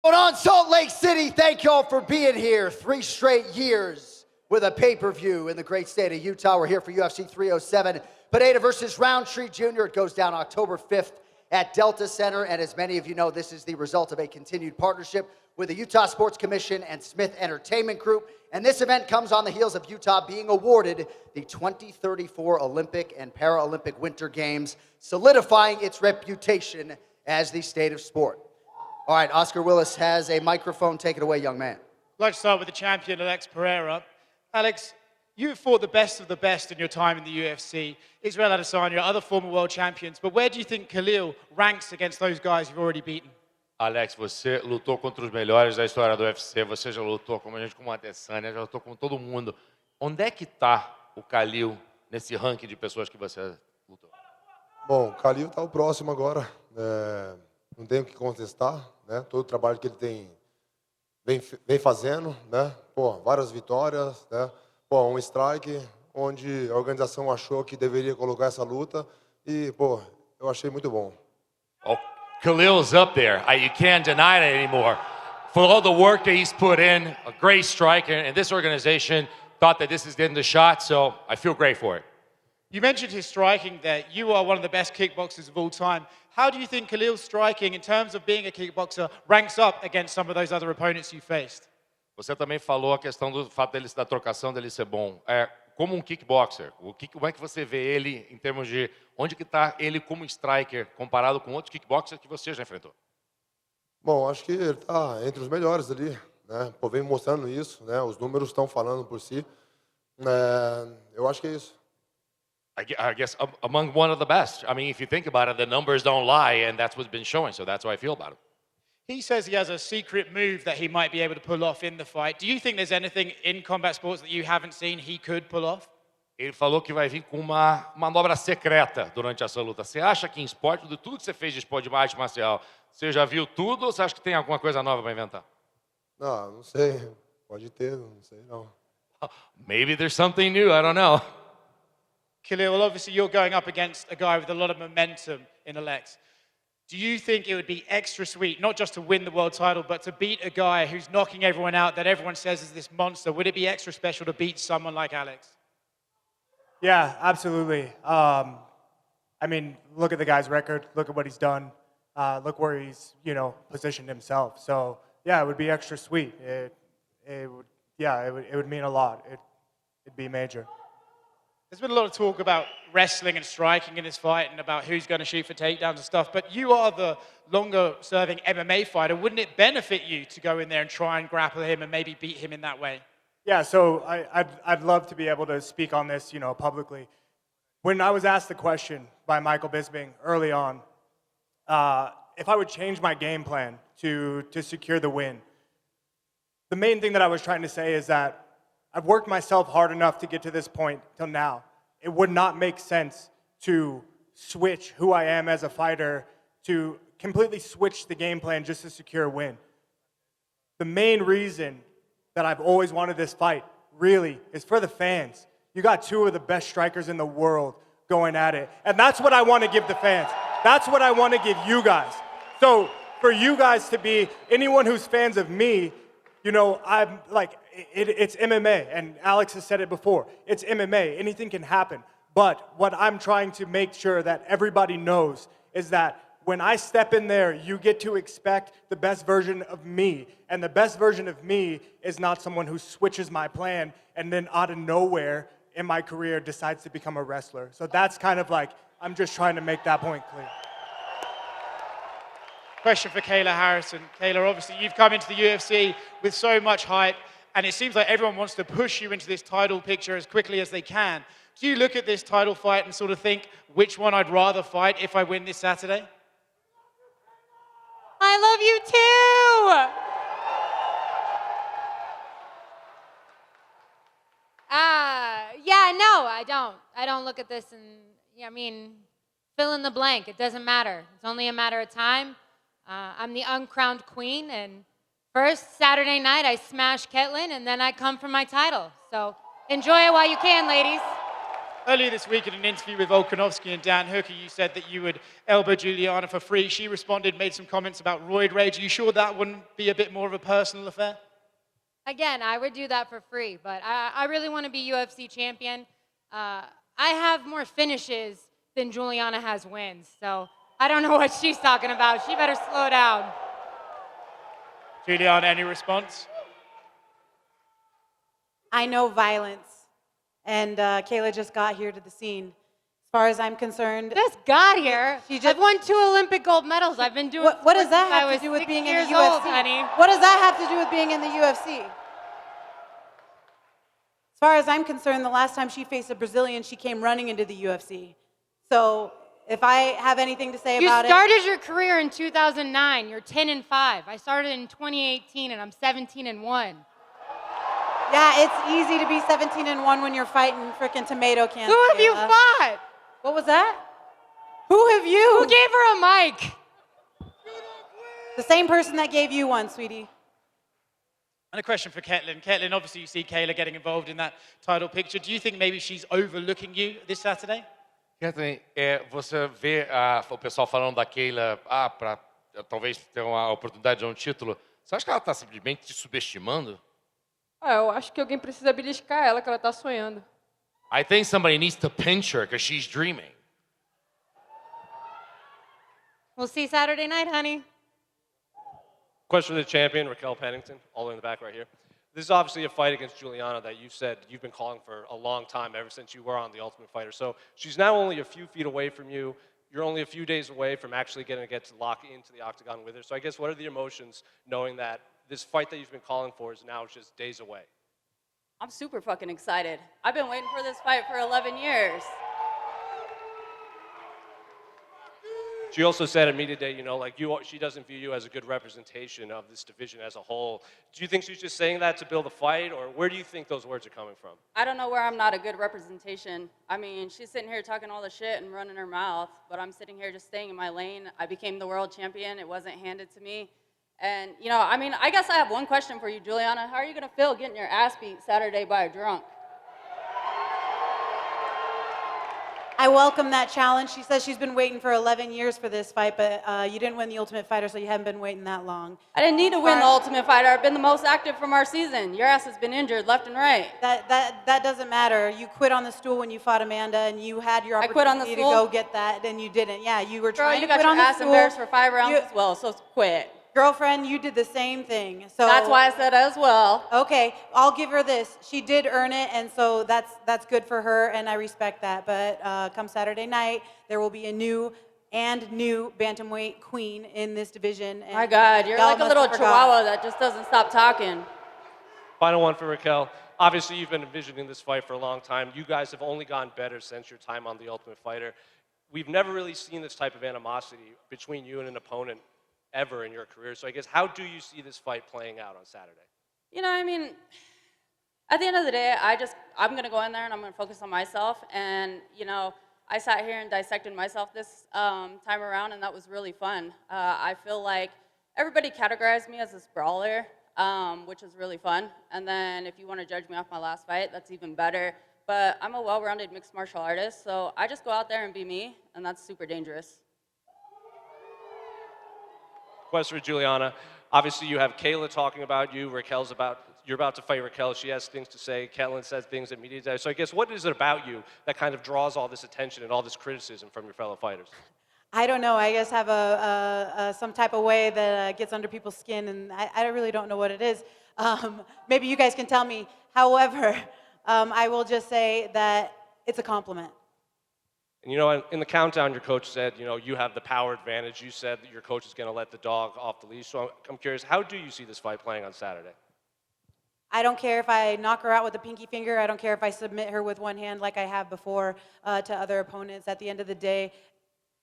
Going on Salt Lake City, thank y'all for being here. 3 straight years with a pay-per-view in the great state of Utah. We're here for UFC 307. Pereira versus Rountree Jr. It goes down October 5th at Delta Center. And as many of you know, this is the result of a continued partnership with the Utah Sports Commission and Smith Entertainment Group. And this event comes on the heels of Utah being awarded the 2034 Olympic and Paralympic Winter Games, solidifying its reputation as the state of sport. All right, Oscar Willis has a microphone. Take it away, young man. I'd like to start with the champion, Alex Pereira. Alex, you fought the best of the best in your time in the UFC. Israel Adesanya, other former world champions. But where do you think Khalil ranks against those guys you've already beaten? Alex, você lutou contra os melhores da história do UFC. Você já lutou com o Adesanya, já lutou com todo mundo. Onde é que está o Khalil nesse ranking de pessoas que você lutou? Bom, o Khalil está o próximo agora. Não tenho o que contestar, né? Todo o trabalho que ele vem fazendo, né? Pô, várias vitórias, né? Pô, um strike onde a organização achou que deveria colocar essa luta e, pô, eu achei muito bom. Oh, Khalil's up there. You can't deny it anymore. For all the work that he's put in, a great striker, and this organization thought that this is getting the shot, so I feel great for it. You mentioned his striking there. You are one of the best kickboxers of all time. How do you think Khalil's striking, in terms of being a kickboxer, ranks up against some of those other opponents you faced? Você também falou a questão do fato da trocação dele ser bom. Como um kickboxer, como é que você vê ele em termos de onde que está ele como striker comparado com outros kickboxers que você já enfrentou? Bom, acho que ele está entre os melhores ali, né? Pô, vem mostrando isso, né? Os números estão falando por si. Eu acho que é isso. I guess among one of the best. I mean, if you think about it, the numbers don't lie, and that's what's been showing, so that's how I feel about him. He says he has a secret move that he might be able to pull off in the fight. Do you think there's anything in combat sports that you haven't seen he could pull off? Ele falou que vai vir com uma manobra secreta durante essa luta. Você acha que em esporte, de tudo que você fez de esporte de arte marcial, você já viu tudo ou você acha que tem alguma coisa nova para inventar? Não sei. Pode ter, não sei não. Maybe there's something new, I don't know. Khalil, well, obviously you're going up against a guy with a lot of momentum in Alex. Do you think it would be extra sweet, not just to win the world title, but to beat a guy who's knocking everyone out that everyone says is this monster? Would it be extra special to beat someone like Alex? Yeah, absolutely. I mean, look at the guy's record. Look at what he's done. Look where he's, positioned himself. So, yeah, it would be extra sweet. It would mean a lot. It'd be major. There's been a lot of talk about wrestling and striking in this fight and about who's going to shoot for takedowns and stuff, but you are the longer-serving MMA fighter. Wouldn't it benefit you to go in there and try and grapple him and maybe beat him in that way? Yeah, so I'd love to be able to speak on this, publicly. When I was asked the question by Michael Bisping early on, if I would change my game plan to secure the win, the main thing that I was trying to say is that I've worked myself hard enough to get to this point till now. It would not make sense to switch who I am as a fighter, to completely switch the game plan just to secure a win. The main reason that I've always wanted this fight, really, is for the fans. You got two of the best strikers in the world going at it. And that's what I want to give the fans. That's what I want to give you guys. So for you guys to be, anyone who's fans of me, I'm like, it's MMA, and Alex has said it before. It's MMA. Anything can happen. But what I'm trying to make sure that everybody knows is that when I step in there, you get to expect the best version of me. And the best version of me is not someone who switches my plan and then out of nowhere in my career decides to become a wrestler. So that's kind of like, I'm just trying to make that point clear. Question for Kayla Harrison. Kayla, obviously you've come into the UFC with so much hype, and it seems like everyone wants to push you into this title picture as quickly as they can. Do you look at this title fight and sort of think, which one I'd rather fight if I win this Saturday? I love you too! No, I don't. I don't look at this and, fill in the blank. It doesn't matter. It's only a matter of time. I'm the uncrowned queen, and first Saturday night I smash Ketlen, and then I come for my title. So enjoy it while you can, ladies. Earlier this week in an interview with Volkanovski and Dan Hooker, you said that you would elbow Julianna for free. She responded, made some comments about roid rage. Are you sure that wouldn't be a bit more of a personal affair? Again, I would do that for free, but I really want to be UFC champion. I have more finishes than Julianna has wins, so I don't know what she's talking about. She better slow down. Julianna, any response? I know violence, and Kayla just got here to the scene. As far as I'm concerned, Just got here. I've won 2 Olympic gold medals. I've been doing what does sports that since I have was to do with 6 being in the years UFC? old, honey. What does that have to do with being in the UFC? As far as I'm concerned, the last time she faced a Brazilian, she came running into the UFC. So if I have anything to say You about started your career in 2009. You're 10-5. I started in 2018, and I'm 17-1. yeah, it's easy to be 17-1 when you're fighting frickin' tomato cans. Who have you Kayla. fought? What was that? Who have you? Who gave her a mic? The same person that gave you one, sweetie. And a question for Ketlen. Ketlen, obviously you see Kayla getting involved in that title picture. Do you think maybe she's overlooking you this Saturday? Ketlen, você vê o pessoal falando da Kayla para talvez ter uma oportunidade de um título. Você acha que ela está simplesmente te subestimando? Eu acho que alguém precisa beliscar ela, que ela tá sonhando. I think somebody needs to pinch her because she's dreaming. We'll see Saturday night, honey. Question for the champion, Raquel Pennington, all the way in the back right here. This is obviously a fight against Julianna that you said you've been calling for a long time, ever since you were on The Ultimate Fighter. So she's now only a few feet away from you. You're only a few days away from actually getting to get to lock into the octagon with her. So I guess what are the emotions knowing that this fight that you've been calling for is now just days away? I'm super fucking excited. I've been waiting for this fight for 11 years. She also said at media day, she doesn't view you as a good representation of this division as a whole. Do you think she's just saying that to build a fight, or where do you think those words are coming from? I don't know where I'm not a good representation. I mean, she's sitting here talking all the shit and running her mouth, but I'm sitting here just staying in my lane. I became the world champion. It wasn't handed to me. And, I guess I have one question for you, Julianna. How are you going to feel getting your ass beat Saturday by a drunk? I welcome that challenge. She says she's been waiting for 11 years for this fight, but you didn't win the Ultimate Fighter, so you haven't been waiting that long. I didn't need to win the Ultimate Fighter. I've been the most active from our season. Your ass has been injured left and right. That doesn't matter. You quit on the stool when you fought Amanda, and you had your I quit on the opportunity to stool? go get that, and you didn't. Yeah, you were Girl, trying you to got quit your on the ass stool. embarrassed for 5 rounds You- as well, so quit. Girlfriend, you did the same thing. So That's why I said as well. Okay, I'll give her this. She did earn it, and so that's good for her, and I respect that. But come Saturday night, there will be a new bantamweight queen in this division. And My God, you're y'all like a must little have forgot. chihuahua that just doesn't stop talking. Final one for Raquel. Obviously, you've been envisioning this fight for a long time. You guys have only gotten better since your time on The Ultimate Fighter. We've never really seen this type of animosity between you and an opponent ever in your career. So I guess, how do you see this fight playing out on Saturday? At the end of the day, I'm going to go in there and I'm going to focus on myself. And, I sat here and dissected myself this time around, and that was really fun. I feel like everybody categorized me as a brawler, which is really fun. And then if you want to judge me off my last fight, that's even better. But I'm a well-rounded mixed martial artist, so I just go out there and be me, and that's super dangerous. Question for Julianna. Obviously, you have Kayla talking about you. You're about to fight Raquel. She has things to say. Ketlen says things at media day. So I guess, what is it about you that kind of draws all this attention and all this criticism from your fellow fighters? I don't know. I guess have some type of way that gets under people's skin, and I really don't know what it is. Maybe you guys can tell me. However, I will just say that it's a compliment. And in the countdown, your coach said, you have the power advantage. You said that your coach is going to let the dog off the leash. So I'm curious, how do you see this fight playing on Saturday? I don't care if I knock her out with a pinky finger. I don't care if I submit her with one hand like I have before to other opponents. At the end of the day,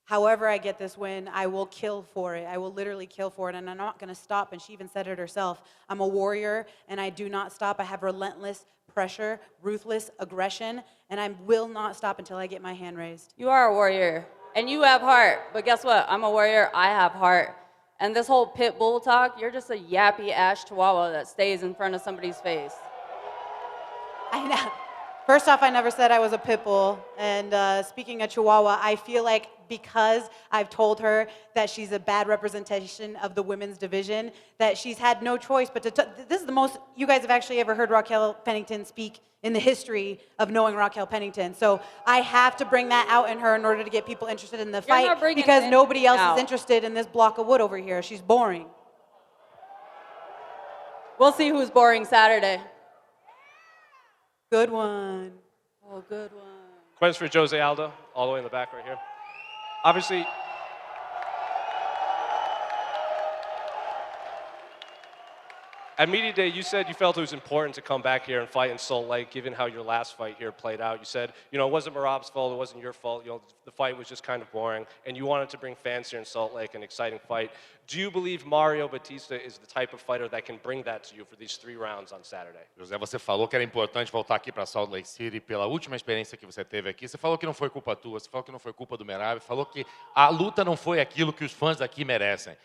however I get this win, I will kill for it. I will literally kill for it, and I'm not going to stop. And she even said it herself. I'm a warrior, and I do not stop. I have relentless pressure, ruthless aggression, and I will not stop until I get my hand raised. You are a warrior, and you have heart. But guess what? I'm a warrior. I have heart. And this whole pit bull talk, you're just a yappy ass chihuahua that stays in front of somebody's face. I know. First off, I never said I was a pit bull. And speaking of Chihuahua, I feel like because I've told her that she's a bad representation of the women's division, that she's had no choice but to. This is the most you guys have actually ever heard Raquel Pennington speak in the history of knowing Raquel Pennington. So I have to bring that out in her in order to get people interested in the fight not bringing because it nobody else out. is interested in this block of wood over here. She's boring. We'll see who's boring Saturday. Good one. Oh, good one. Question for Jose Aldo, all the way in the back right here. Obviously, at Media Day, you said you felt it was important to come back here and fight in Salt Lake, given how your last fight here played out. You said, it wasn't Merab's fault, it wasn't your fault. The fight was just kind of boring, and you wanted to bring fans here in Salt Lake, an exciting fight. Do you believe Mario Bautista is the type of fighter that can bring that to you for these 3 rounds on Saturday? José, você falou que era importante voltar aqui para Salt Lake City pela última experiência que você teve aqui. Você falou que não foi culpa tua, você falou que não foi culpa do Merab, falou que a luta não foi aquilo que os fãs daqui merecem.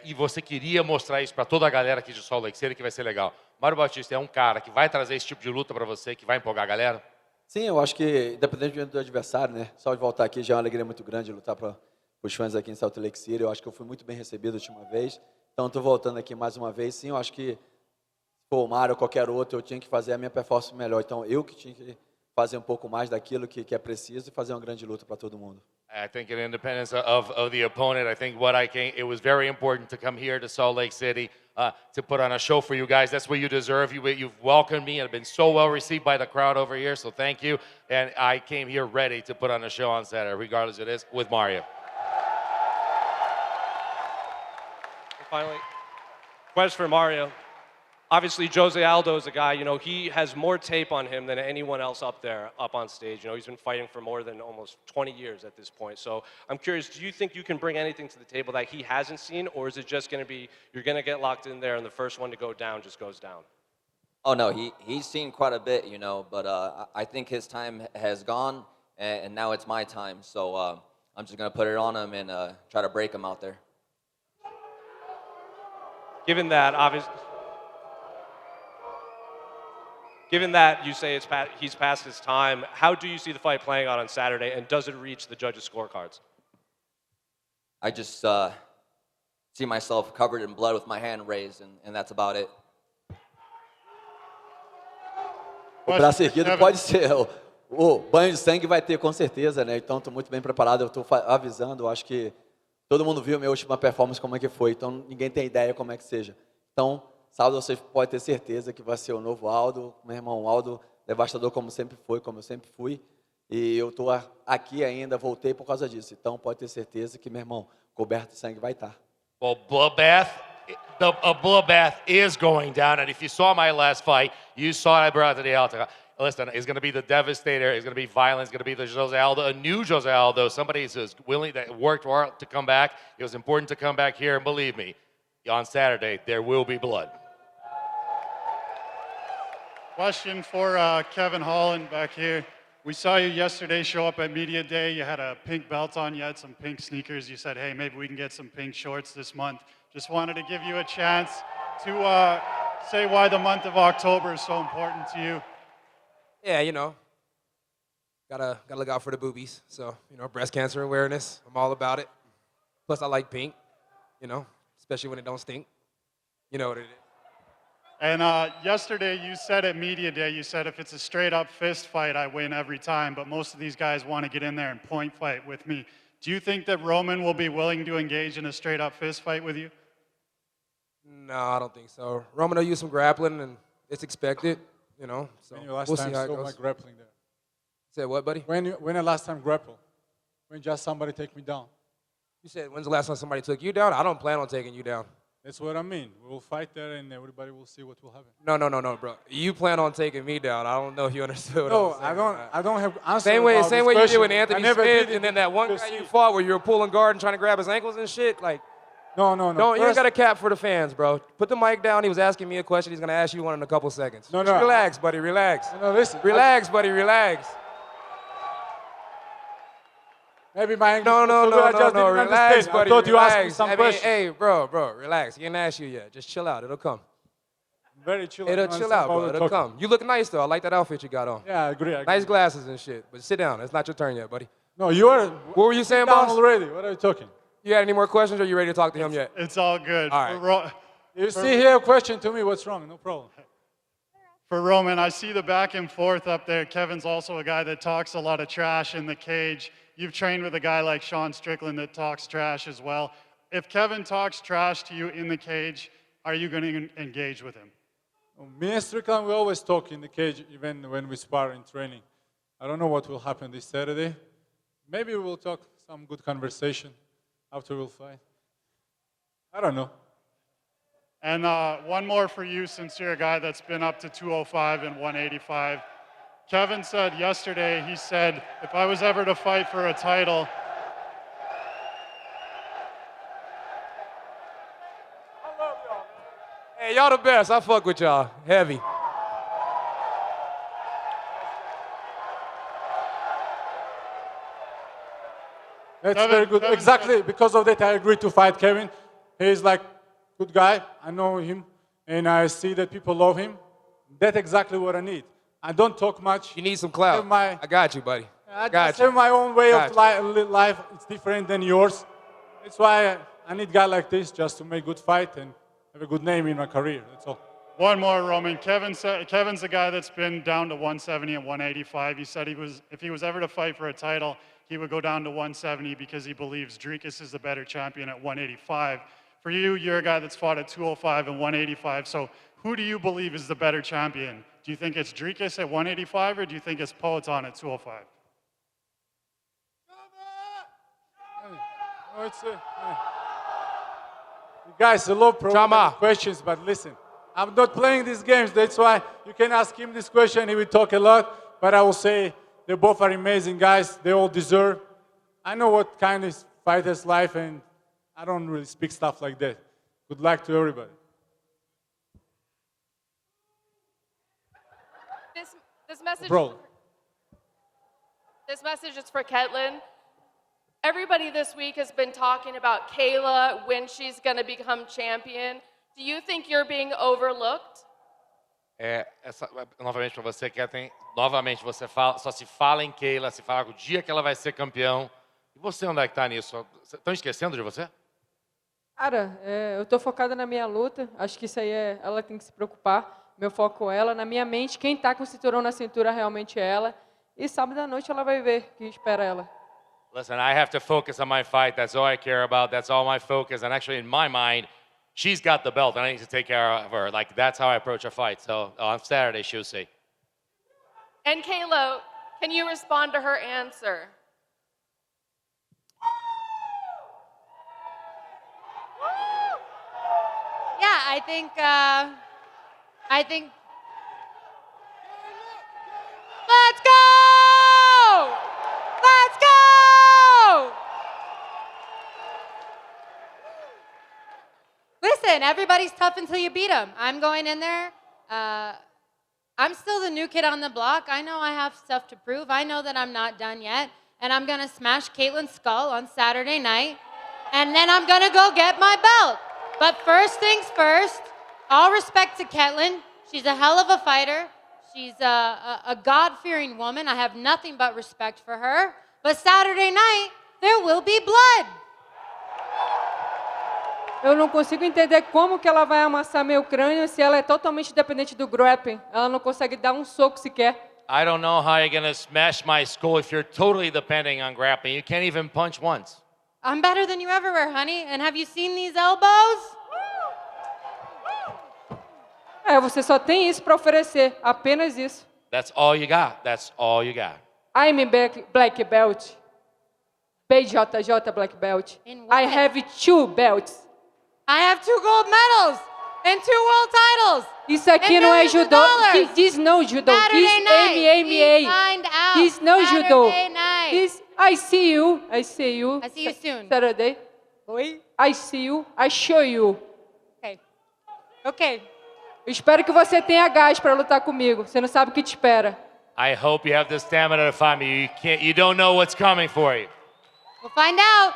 E você queria mostrar isso para toda a galera aqui de Salt Lake City, que vai ser legal. Mário Bautista é cara que vai trazer esse tipo de luta para você, que vai empolgar a galera? Sim, eu acho que, independente do adversário, né? Só de voltar aqui já é uma alegria muito grande lutar para os fãs aqui em Salt Lake City. Eu acho que eu fui muito bem recebido a última vez. Então, estou voltando aqui mais uma vez. Sim, eu acho que, se for o Mário ou qualquer outro, eu tinha que fazer a minha performance melhor. Então, eu que tinha que fazer um pouco mais daquilo que é preciso e fazer uma grande luta para todo mundo. I think in independence of the opponent, I think it was very important to come here to Salt Lake City to put on a show for you guys. That's what you deserve. You've welcomed me and have been so well received by the crowd over here, so thank you. And I came here ready to put on a show on Saturday, regardless it is, with Mario. And finally, question for Mario. Obviously, Jose Aldo is a guy, he has more tape on him than anyone else up on stage. He's been fighting for more than almost 20 years at this point. So I'm curious, do you think you can bring anything to the table that he hasn't seen, or is it just going to be, you're going to get locked in there and the first one to go down just goes down? Oh, no, he's seen quite a bit, but I think his time has gone, and now it's my time. So I'm just going to put it on him and try to break him out there. Given that you say he's past his time, how do you see the fight playing out on Saturday, and does it reach the judges' scorecards? I just see myself covered in blood with my hand raised, and that's about it. O braço erguido pode ser. O banho de sangue vai ter, com certeza, né? Então, estou muito bem preparado. Eu estou avisando. Eu acho que todo mundo viu a minha última performance, como é que foi. Então, ninguém tem ideia como é que seja. Então, sábado você pode ter certeza que vai ser o novo Aldo, meu irmão Aldo, devastador como sempre foi, como eu sempre fui. E eu estou aqui ainda, voltei por causa disso. Então pode ter certeza que meu irmão coberto de sangue vai estar. Well, a bloodbath is going down, and if you saw my last fight, you saw I brought to the altar. Listen, it's going to be the devastator. It's going to be violent. It's going to be the Jose Aldo, a new Jose Aldo, somebody who's willing, that worked hard to come back. It was important to come back here, and believe me, on Saturday there will be blood. Question for Kevin Holland back here. We saw you yesterday show up at Media Day. You had a pink belt on. You had some pink sneakers. You said, hey, maybe we can get some pink shorts this month. Just wanted to give you a chance to say why the month of October is so important to you. Yeah, gotta look out for the boobies. So, breast cancer awareness. I'm all about it. Plus, I like pink, especially when it don't stink. You know what it is. And yesterday you said at Media Day, you said if it's a straight up fist fight, I win every time, but most of these guys want to get in there and point fight with me. Do you think that Roman will be willing to engage in a straight up fist fight with you? No, I don't think so. Roman will use some grappling, and it's expected, So When you last we'll time see how it saw goes. my grappling there? Said what, buddy? When the last time grapple? When just somebody take me down? You said, when's the last time somebody took you down? I don't plan on taking you down. That's what I mean. We will fight there and everybody will see what will happen. No, bro. You plan on taking me down. I don't know if you understood what No, I'm saying. I don't have answer. Same way about you this did with question. Anthony I never Smith, did and then that one guy UFC. you fought where you were pulling guard and trying to grab his ankles and shit. Like, No. you ain't First- got a cap for the fans, bro. Put the mic down. He was asking me a question. He's gonna ask you one in a couple seconds. No, Just no. relax, buddy. Relax. No, listen. Relax, buddy. Relax. Maybe my English No. I just didn't Relax, understand. buddy. I thought you asked me relax. some I mean, questions. hey, bro, relax. He didn't ask you yet. Just chill out. It'll come. Very chill. It'll I don't chill understand out, why bro. we're It'll talking. come. You look nice, though. I like that outfit you got on. Yeah, I agree. Nice glasses and shit. But sit down. It's not your turn yet, buddy. No, you are. What were you saying, down boss? already. What are you talking? You had any more questions, or you ready to talk to him yet? It's all good. All right. You see here a question to me, what's wrong? No problem. For Roman, I see the back and forth up there. Kevin's also a guy that talks a lot of trash in the cage. You've trained with a guy like Sean Strickland that talks trash as well. If Kevin talks trash to you in the cage, are you going to engage with him? Me and Strickland, we always talk in the cage, even when we spar in training. I don't know what will happen this Saturday. Maybe we'll talk some good conversation after we'll fight. I don't know. And one more for you, since you're a guy that's been up to 205 and 185. Kevin said yesterday, he said, if I was ever to fight for a title, Hey, y'all the best. I fuck with y'all. Heavy. That's Kevin- very good. Kevin Exactly, said- because of that, I agreed to fight Kevin. He's like good guy. I know him, and I see that people love him. That's exactly what I need. I don't talk much. You need some clout. I got you, buddy. I got just you. have my own way Got of you. life. It's different than yours. That's why I need a guy like this just to make good fight and have a good name in my career. That's all. one more, Roman. Kevin's the guy that's been down to 170 and 185. He said if he was ever to fight for a title, he would go down to 170 because he believes Dricus is the better champion at 185. For you, you're a guy that's fought at 205 and 185. So who do you believe is the better champion? Do you think it's Dricus at 185 or do you think it's Poetin at 205? No, it's you guys, a lot of questions, but listen, I'm not playing these games. That's why you can ask him this question. He will talk a lot, but I will say they both are amazing guys. They all deserve. I know what kind of fighter's life, and I don't really speak stuff like that. Good luck to everybody. This message. Bro. This message is for Ketlen. Everybody this week has been talking about Kayla, when she's going to become champion. Do you think you're being overlooked? Novamente para você, Ketlen, novamente você fala, só se fala em Kayla, se fala o dia que ela vai ser campeão. E você, onde é que está nisso? Estão esquecendo de você? Cara, eu tô focada na minha luta. Acho que isso aí ela tem que se preocupar. Meu foco é ela. Na minha mente, quem tá com o cinturão na cintura realmente é ela. E sábado à noite ela vai ver o que espera ela. Listen, I have to focus on my fight. That's all I care about. That's all my focus. And actually, in my mind, she's got the belt, and I need to take care of her. Like, that's how I approach a fight. So on Saturday, she'll see. And Kayla, can you respond to her answer? Yeah, I think. Let's go! Let's go! Listen, everybody's tough until you beat them. I'm going in there. I'm still the new kid on the block. I know I have stuff to prove. I know that I'm not done yet. And I'm going to smash Caitlin's skull on Saturday night. And then I'm going to go get my belt. But first things first, all respect to Ketlen. She's a hell of a fighter. She's a God-fearing woman. I have nothing but respect for her. But Saturday night, there will be blood. Eu não consigo entender como que ela vai amassar meu crânio se ela é totalmente dependente do grappling. Ela não consegue dar um soco sequer. I don't know how you're going to smash my skull if you're totally depending on grappling. You can't even punch once. I'm better than you ever were, honey. And have you seen these elbows? Você só tem isso para oferecer, apenas isso. That's all you got. That's all you got. I'm black belt. BJJ black belt. I have 2 belts. I have 2 gold medals and 2 world titles. Isso aqui and não é millions of judô. dollars. This no judô. Saturday This night, we MMA. find out. This no judô. Saturday night. This I see you. I see you. I see you soon. Saturday. Oi? I see you. I show you. Okay. Okay. Eu espero que você tenha gás para lutar comigo. Você não sabe o que te espera. I hope you have the stamina to fight me. You don't know what's coming for you. We'll find out.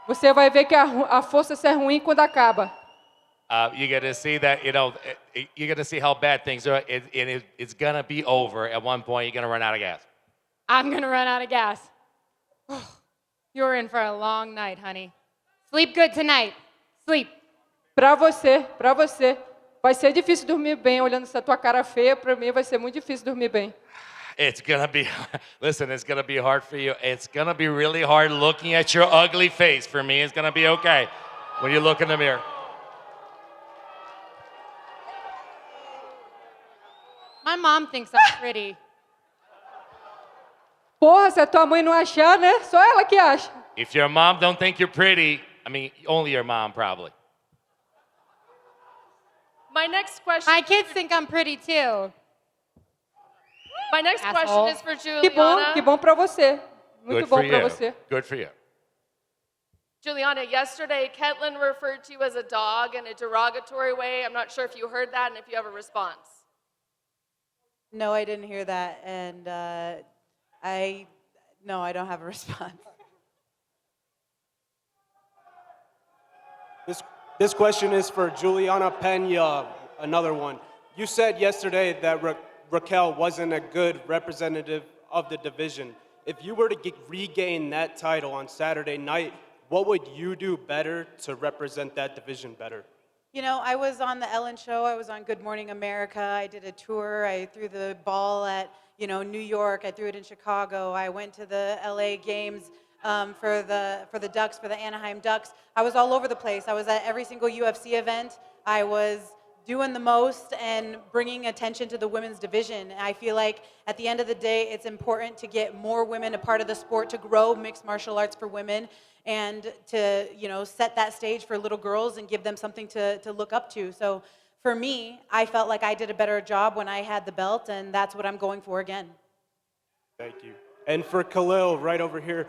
Você vai ver que a força é ruim quando acaba. You get to see that, you get to see how bad things are, and it's going to be over. At one point, you're going to run out of gas. I'm gonna run out of gas. You're in for a long night, honey. Sleep good tonight. Sleep. Para você, vai ser difícil dormir bem olhando essa tua cara feia. Para mim vai ser muito difícil dormir bem. It's going to be, listen, it's going to be hard for you. It's going to be really hard looking at your ugly face. For me, it's going to be okay when you look in the mirror. My mom thinks I'm pretty. Porra, se a tua mãe não achar, né? Só ela que acha. If your mom don't think you're pretty, I mean, only your mom probably. My next question. My kids think I'm pretty too. My next question is for Que Julianna. bom para você. Muito Good bom for para you. você. Good for you. Julianna, yesterday Ketlen referred to you as a dog in a derogatory way. I'm not sure if you heard that and if you have a response. No, I didn't hear that, and I don't have a response. This question is for Julianna Peña, another one. You said yesterday that Raquel wasn't a good representative of the division. If you were to regain that title on Saturday night, what would you do better to represent that division better? You know, I was on the Ellen Show. I was on Good Morning America. I did a tour. I threw the ball at, New York. I threw it in Chicago. I went to the LA games for the Ducks, for the Anaheim Ducks. I was all over the place. I was at every single UFC event. I was doing the most and bringing attention to the women's division. I feel like at the end of the day, it's important to get more women a part of the sport, to grow mixed martial arts for women, and to set that stage for little girls and give them something to look up to. So for me, I felt like I did a better job when I had the belt, and that's what I'm going for again. Thank you. And for Khalil, right over here,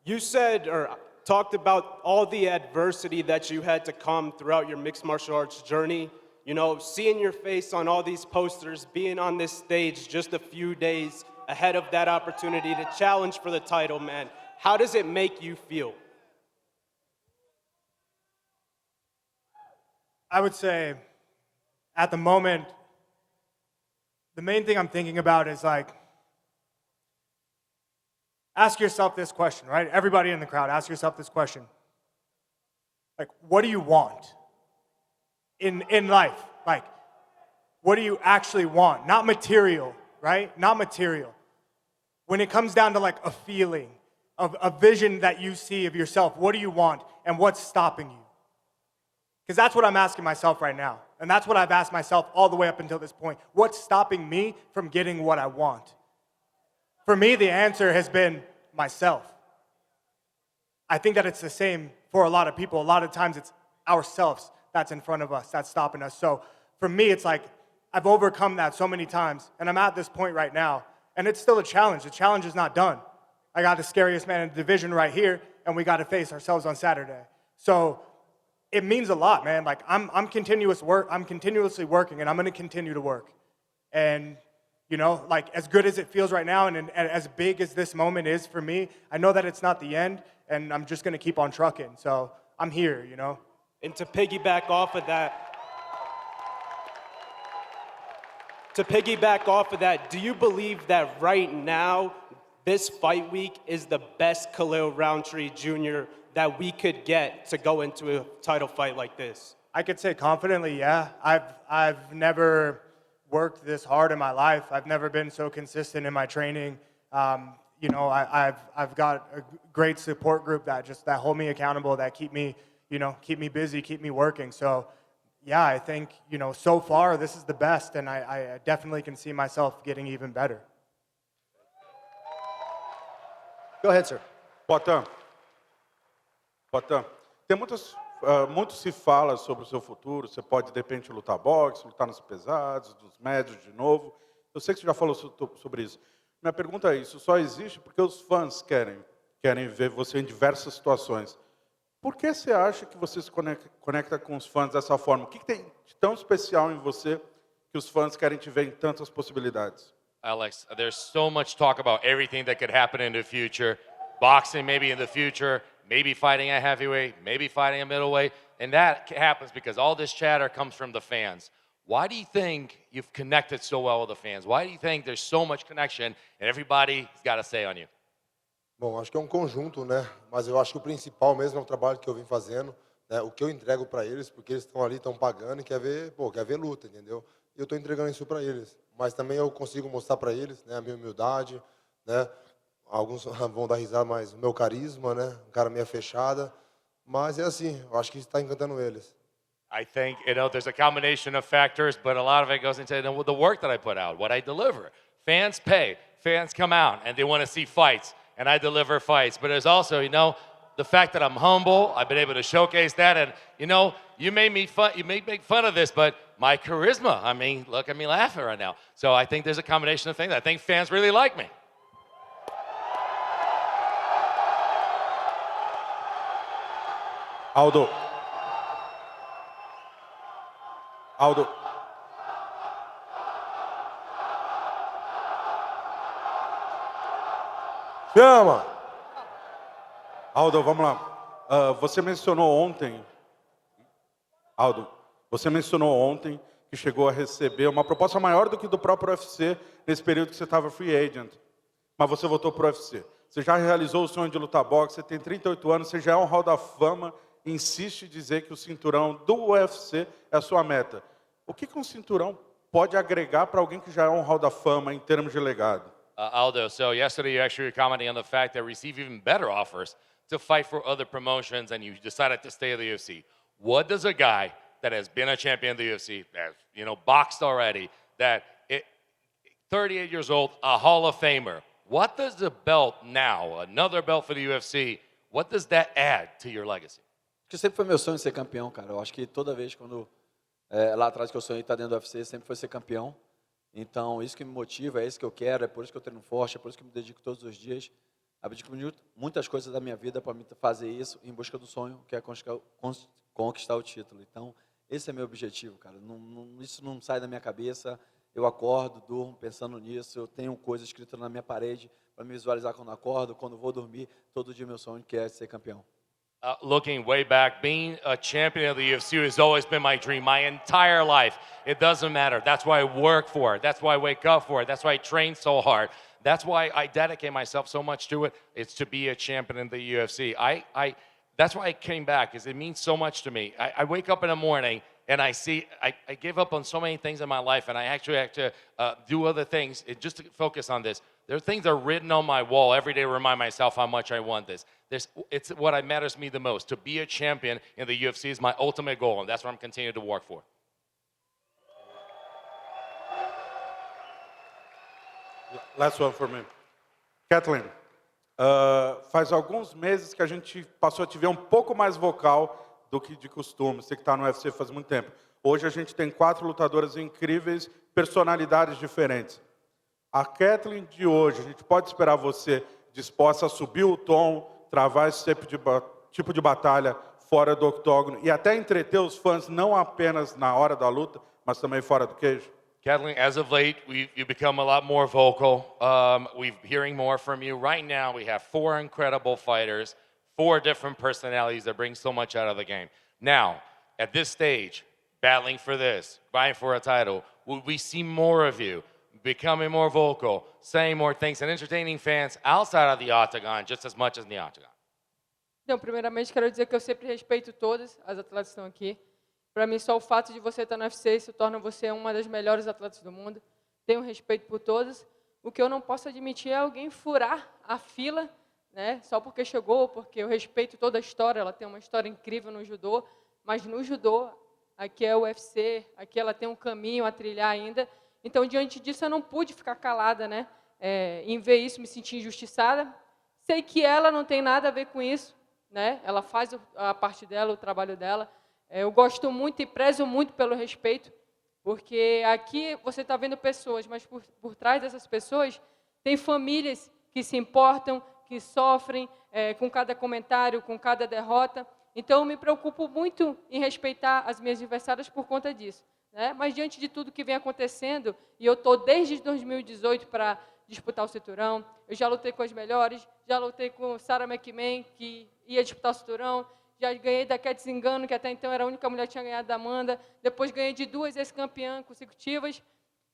you said or talked about all the adversity that you had to come throughout your mixed martial arts journey. Seeing your face on all these posters, being on this stage just a few days ahead of that opportunity to challenge for the title, man, how does it make you feel? I would say, at the moment, the main thing I'm thinking about is ask yourself this question, right? Everybody in the crowd, ask yourself this question. What do you want in life? What do you actually want? Not material, right? Not material. When it comes down to a feeling, of a vision that you see of yourself, what do you want and what's stopping you? Because that's what I'm asking myself right now. And that's what I've asked myself all the way up until this point. What's stopping me from getting what I want? For me, the answer has been myself. I think that it's the same for a lot of people. A lot of times it's ourselves that's in front of us, that's stopping us. So for me, it's I've overcome that so many times, and I'm at this point right now, and it's still a challenge. The challenge is not done. I got the scariest man in the division right here, and we got to face ourselves on Saturday. So it means a lot, man. I'm continuously working, and I'm going to continue to work. And as good as it feels right now, and as big as this moment is for me, I know that it's not the end, and I'm just going to keep on trucking. So I'm here, And to piggyback off of that, do you believe that right now, this fight week is the best Khalil Rountree Jr. that we could get to go into a title fight like this? I could say confidently, yeah. I've never worked this hard in my life. I've never been so consistent in my training. I've got a great support group that hold me accountable, that keep me busy, keep me working. So, yeah, I think, so far this is the best, and I definitely can see myself getting even better. Go ahead, sir. Potan, tem muito se fala sobre o seu futuro. Você pode, de repente, lutar boxe, lutar nos pesados, nos médios de novo. Eu sei que você já falou sobre isso. Minha pergunta é, isso só existe porque os fãs querem ver você em diversas situações. Por que você acha que você se conecta com os fãs dessa forma? O que tem de tão especial em você que os fãs querem te ver em tantas possibilidades? Alex, there's so much talk about everything that could happen in the future. Boxing maybe in the future, maybe fighting a heavyweight, maybe fighting a middleweight. and that happens because all this chatter comes from the fans. Why do you think you've connected so well with the fans? Why do you think there's so much connection and everybody's got a say on you? Bom, acho que é um conjunto, né? Mas eu acho que o principal mesmo é o trabalho que eu vim fazendo, né? O que eu entrego para eles, porque eles estão ali, estão pagando e quer ver luta, entendeu? E eu estou entregando isso para eles. Mas também eu consigo mostrar para eles, né, a minha humildade, né? Alguns vão dar risada, mas o meu carisma, né? Um cara meio fechada. Mas é assim, eu acho que está encantando eles. I think, there's a combination of factors, but a lot of it goes into the work that I put out, what I deliver. Fans pay, fans come out, and they want to see fights, and I deliver fights. But there's also, the fact that I'm humble, I've been able to showcase that, and, you may make fun of this, but my charisma, I mean, look at me laughing right now. So I think there's a combination of things. I think fans really like me. Aldo. Chama! Aldo, vamos lá. Você mencionou ontem, que chegou a receber uma proposta maior do que do próprio UFC nesse período que você estava free agent. Mas você voltou para o UFC. Você já realizou o sonho de lutar boxe, você tem 38 anos, você já é um hall da fama, insiste em dizer que o cinturão do UFC é a sua meta. O que um cinturão pode agregar para alguém que já é um hall da fama em termos de legado? Aldo, so yesterday you actually were commenting on the fact that you receive even better offers to fight for other promotions and you decided to stay at the UFC. What does a guy that has been a champion of the UFC, has, boxed already, 38 years old, a Hall of Famer, what does the belt now, another belt for the UFC, what does that add to your legacy? Porque sempre foi meu sonho ser campeão, cara. Eu acho que toda vez quando lá atrás que eu sonhei estar dentro do UFC, sempre foi ser campeão. Então, isso que me motiva, é isso que eu quero, é por isso que eu treino forte, é por isso que eu me dedico todos os dias. Abdico muitas coisas da minha vida para me fazer isso em busca do sonho, que é conquistar o título. Então, esse é meu objetivo, cara. Isso não sai da minha cabeça. Eu acordo, durmo pensando nisso. Eu tenho coisa escrita na minha parede para me visualizar quando acordo, quando vou dormir. Todo dia meu sonho que é ser campeão. Looking way back, being a champion of the UFC has always been my dream, my entire life. It doesn't matter. That's why I work for it. That's why I wake up for it. That's why I train so hard. That's why I dedicate myself so much to it. It's to be a champion in the UFC. That's why I came back, because it means so much to me. I wake up in the morning and I see, I gave up on so many things in my life, and I actually have to do other things just to focus on this. There are things that are written on my wall every day to remind myself how much I want this. It's what matters to me the most. To be a champion in the UFC is my ultimate goal, and that's what I'm continuing to work for. Last one for me. Ketlen, faz alguns meses que a gente passou a te ver um pouco mais vocal do que de costume. Você que está no UFC faz muito tempo. Hoje a gente tem 4 lutadoras incríveis, personalidades diferentes. A Ketlen de hoje, a gente pode esperar você disposta a subir o tom, travar esse tipo de batalha fora do octógono e até entreter os fãs, não apenas na hora da luta, mas também fora do cage? Ketlen, as of late, you've become a lot more vocal. We're hearing more from you. Right now, we have 4 incredible fighters, 4 different personalities that bring so much out of the game. Now, at this stage, battling for this, vying for a title, will we see more of you becoming more vocal, saying more things, and entertaining fans outside of the octagon just as much as in the octagon? Então, primeiramente, quero dizer que eu sempre respeito todas as atletas que estão aqui. Para mim, só o fato de você estar no UFC, isso torna você uma das melhores atletas do mundo. Tenho respeito por todas. O que eu não posso admitir é alguém furar a fila, né? Só porque chegou, porque eu respeito toda a história. Ela tem uma história incrível no judô, mas no judô, aqui é o UFC, aqui ela tem um caminho a trilhar ainda. Então, diante disso, eu não pude ficar calada, né? Em ver isso, me senti injustiçada. Sei que ela não tem nada a ver com isso, né? Ela faz a parte dela, o trabalho dela. Eu gosto muito e prezo muito pelo respeito, porque aqui você está vendo pessoas, mas por trás dessas pessoas tem famílias que se importam, que sofrem com cada comentário, com cada derrota. Então, eu me preocupo muito em respeitar as minhas adversárias por conta disso. Né? Mas, diante de tudo que vem acontecendo, e eu estou desde 2018 para disputar o cinturão, eu já lutei com as melhores, já lutei com Sarah McMahon, que ia disputar o cinturão, Já ganhei da Ketlen, que até então era a única mulher que tinha ganhado da Amanda. Depois ganhei de 2 ex-campeãs consecutivas.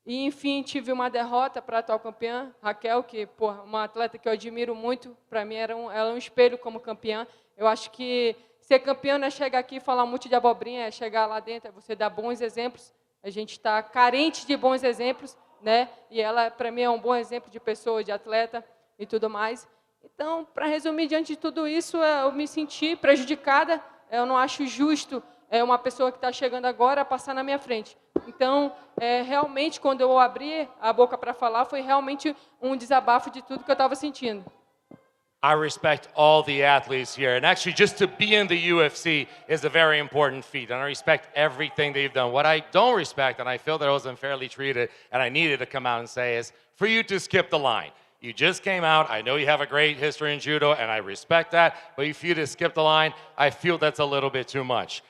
E, enfim, tive uma derrota para a atual campeã, Raquel, que, porra, uma atleta que eu admiro muito. Para mim, ela é um espelho como campeã. Eu acho que ser campeã não é chegar aqui e falar muito de abobrinha, é chegar lá dentro, é você dar bons exemplos. A gente está carente de bons exemplos, né? E ela, para mim, é um bom exemplo de pessoa, de atleta e tudo mais. Então, para resumir, diante de tudo isso, eu me senti prejudicada. Eu não acho justo uma pessoa que está chegando agora passar na minha frente. Então, realmente, quando eu abri a boca para falar, foi realmente um desabafo de tudo que eu estava sentindo. I respect all the athletes here. And actually, just to be in the UFC is a very important feat. And I respect everything they've done. What I don't respect, and I feel that I was unfairly treated, and I needed to come out and say, is for you to skip the line. You just came out. I know you have a great history in judo, and I respect that. But if you just skip the line, I feel that's a little bit too much.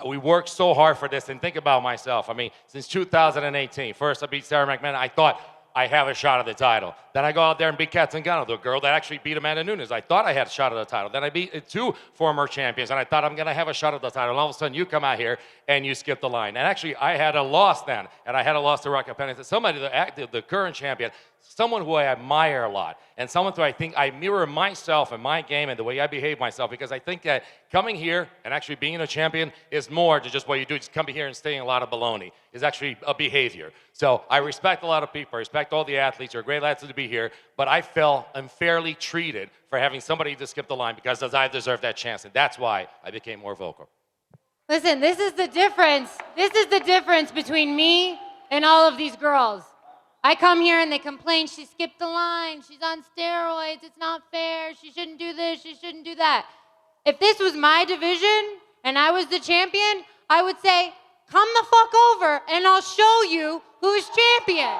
We worked so hard for this. And think about myself. I mean, since 2018, first I beat Sarah McMahon. I thought, I have a shot at the title. Then I go out there and beat Ketlen, the girl that actually beat Amanda Nunes. I thought I had a shot at the title. Then I beat 2 former champions, and I thought I'm going to have a shot at the title. And all of a sudden, you come out here and you skip the line. And actually, I had a loss then, and I had a loss to Raquel Pennington. Somebody, the current champion, someone who I admire a lot, and someone who I think I mirror myself and my game and the way I behave myself, because I think that coming here and actually being a champion is more than just what you do. Just come here and stay in a lot of baloney. It's actually a behavior. So I respect a lot of people. I respect all the athletes. You're great athletes to be here. But I felt unfairly treated for having somebody to skip the line because I deserve that chance. And that's why I became more vocal. Listen, this is the difference. This is the difference between me and all of these girls. I come here and they complain, she skipped the line, she's on steroids, it's not fair, she shouldn't do this, she shouldn't do that. If this was my division and I was the champion, I would say, come the fuck over and I'll show you who's champion.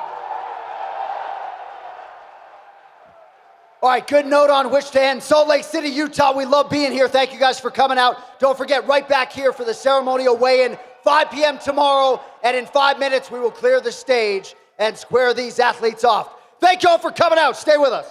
All right, good note on which to end. Salt Lake City, Utah, we love being here. Thank you guys for coming out. Don't forget, right back here for the ceremonial weigh-in, 5 p.m. tomorrow, and in 5 minutes we will clear the stage and square these athletes off. Thank you all for coming out. Stay with us.